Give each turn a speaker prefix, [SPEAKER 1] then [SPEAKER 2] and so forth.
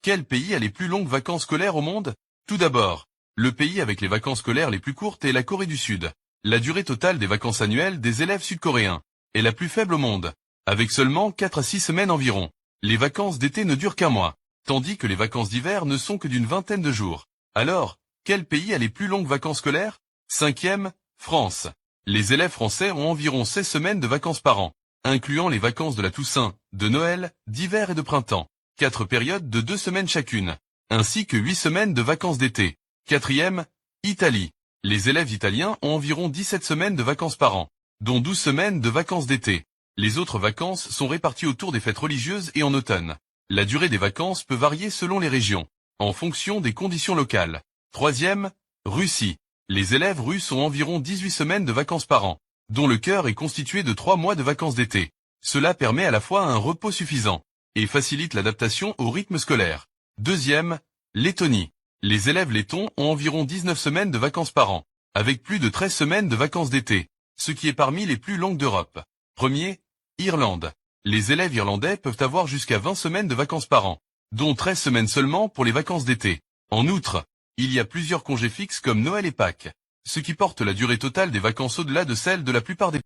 [SPEAKER 1] Quel pays a les plus longues vacances scolaires au monde? Tout d'abord, le pays avec les vacances scolaires les plus courtes est la Corée du Sud. La durée totale des vacances annuelles des élèves sud-coréens est la plus faible au monde, avec seulement 4 à 6 semaines environ. Les vacances d'été ne durent qu'un mois, tandis que les vacances d'hiver ne sont que d'une vingtaine de jours. Alors, quel pays a les plus longues vacances scolaires? Cinquième, France. Les élèves français ont environ 16 semaines de vacances par an, incluant les vacances de la Toussaint, de Noël, d'hiver et de printemps. 4 périodes de 2 semaines chacune, ainsi que 8 semaines de vacances d'été. Quatrième, Italie. Les élèves italiens ont environ 17 semaines de vacances par an, dont 12 semaines de vacances d'été. Les autres vacances sont réparties autour des fêtes religieuses et en automne. La durée des vacances peut varier selon les régions, en fonction des conditions locales. Troisième, Russie. Les élèves russes ont environ 18 semaines de vacances par an, dont le quart est constitué de 3 mois de vacances d'été. Cela permet à la fois un repos suffisant et facilite l'adaptation au rythme scolaire. Deuxième, Lettonie. Les élèves lettons ont environ 19 semaines de vacances par an, avec plus de 13 semaines de vacances d'été, ce qui est parmi les plus longues d'Europe. Premier, Irlande. Les élèves irlandais peuvent avoir jusqu'à 20 semaines de vacances par an, dont 13 semaines seulement pour les vacances d'été. En outre, il y a plusieurs congés fixes comme Noël et Pâques, ce qui porte la durée totale des vacances au-delà de celle de la plupart des